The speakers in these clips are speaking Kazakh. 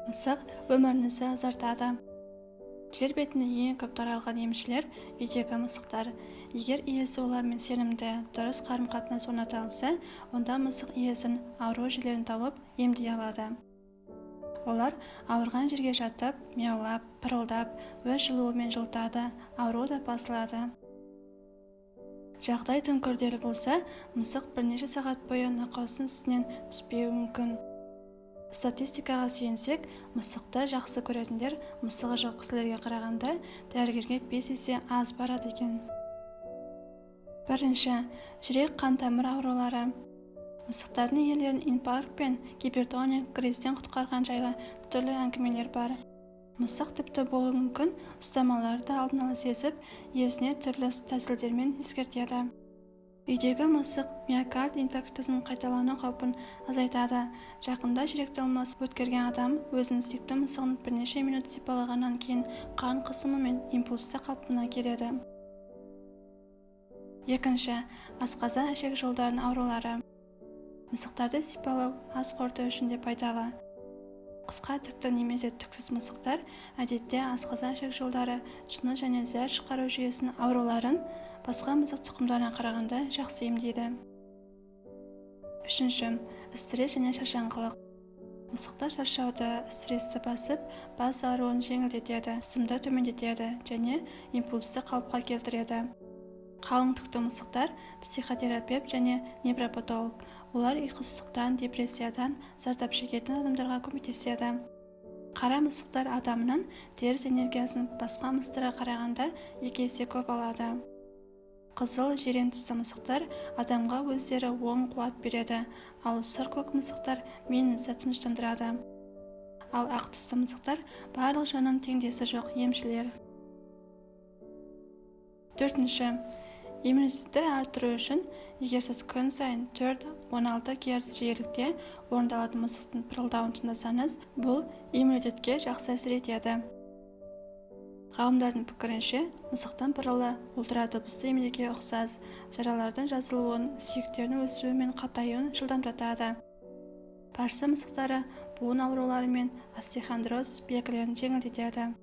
Мысық өміріңізді ұзартады. Жер бетінде ең көп таралған емшілер үйдегі мысықтар. Егер иесі олармен сенімді, дұрыс қарым-қатынас орната алса, онда мысық иесін ауру жерлерін тауып емдей алады. Олар ауырған жерге жатып, мияулап, пырылдап, өз жылуымен жылытады, ауру да басылады. Жағдай тым күрделі болса, мысық бірнеше сағат бойы науқастың үстінен түспеуі мүмкін. Статистикаға сүйенсек, мысықты жақсы көретіндер мысығы жоқ кісілерге қарағанда дәрігерге 5 есе аз барады екен. Бірінші, жүрек қан тамыр аурулары. Мысықтардың иелерін инфаркт пен гипертония кризистен құтқарған жайлы түрлі әңгімелер бар. Мысық тіпті болуы мүмкін ұстамаларды алдын ала сезіп, иесіне түрлі тәсілдермен ескертеді. Үйдегі мысық миокард инфарктісінің қайталану қаупін азайтады. Жақында жүрек талмасы өткерген адам өзінің сүйікті мысығын бірнеше минут сипалағаннан кейін қан қысымы мен импульсті қалпына келеді. Екінші, асқазан ішек жолдарының аурулары. Мысықтарды сипалау ас қорыту үшін де пайдалы. Қысқа тікті немесе түксіз мысықтар әдетте асқазан ішек жолдары, жыны және зәр шығару жүйесінің ауруларын басқа мысық тұқымдарына қарағанда жақсы емдейді. Үшінші, стресс және шаршаңқылық. Мысықтар шаршауды, стрессті басып, бас ауруын жеңілдетеді, қысымды төмендетеді және импульсті қалыпқа келтіреді. Қалың түкті мысықтар психотерапевт және невропатолог. Олар ұйқысыздықтан, депрессиядан зардап шегетін адамдарға көмектеседі. Қара мысықтар адамның теріс энергиясын басқа мысықтарға қарағанда 2 есе көп алады. Қызыл жирен түсті мысықтар адамға өздері оң қуат береді, ал сұр көк мысықтар миыңызды тыныштандырады. Ал ақ түсті мысықтар барлық жанның теңдесі жоқ емшілер. Төртінші, иммунитетті арттыру үшін, егер сіз күн сайын 4-16 Гц жиілікте орындалатын мысықтың пырылдауын тыңдасаңыз, бұл иммунитетке жақсы әсер етеді. Ғалымдардың пікірінше, мысықтың пырылы ультрадыбысты емдеуге ұқсас, жаралардың жазылуын, сүйектердің өсуі мен қатаюын жылдамдатады. Парсы мысықтары буын аурулары мен остеохондроз белгілерін жеңілдетеді.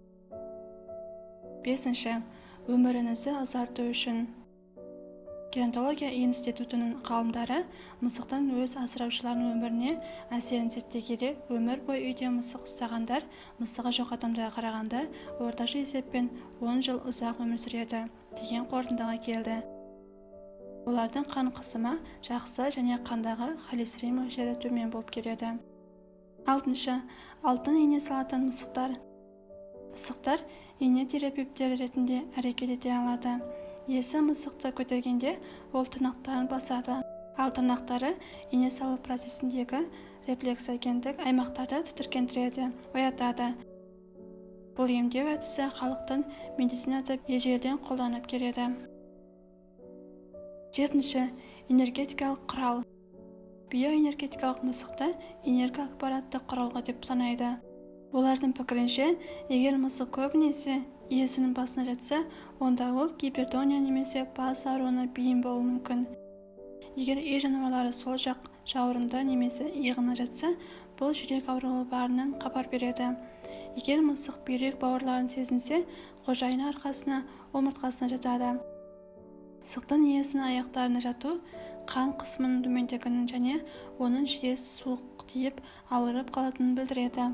Бесінші, өміріңізді ұзарту үшін. Геронтология институтының ғалымдары мысықтың өз асыраушыларының өміріне әсерін зерттей келе, өмір бойы үйде мысық ұстағандар мысығы жоқ адамдарға қарағанда орташа есеппен 10 жыл ұзақ өмір сүреді деген қорытындыға келді. Олардың қан қысымы жақсы және қандағы холестерин мөлшері төмен болып келеді. Алтыншы, алтын ине салатын мысықтар. Мысықтар ине терапевттері ретінде әрекет ете алады. Иесі мысықты көтергенде ол тырнақтарын басады. Ал тырнақтары ине салу процесіндегі рефлексогендік аймақтарды тітіркендіреді, оятады. Бұл емдеу әдісі халықтың медицинада ежелден қолданып келеді. Жетінші, энергетикалық құрал. Биоэнергетикалық мысықты энерго ақпараттық құралғы деп санайды. Олардың пікірінше, егер мысық көбінесе иесінің басына жатса, онда ол гипертония немесе бас ауруына бейім болуы мүмкін. Егер үй жануарлары сол жақ жауырында немесе иығына жатса, бұл жүрек ауруы барынан хабар береді. Егер мысық бүйрек бауырларын сезінсе, қожайыны арқасына, омыртқасына жатады. Мысықтың иесінің аяқтарына жату қан қысымының төмендегенін және оның жиі суық тиіп ауырып қалатынын білдіреді.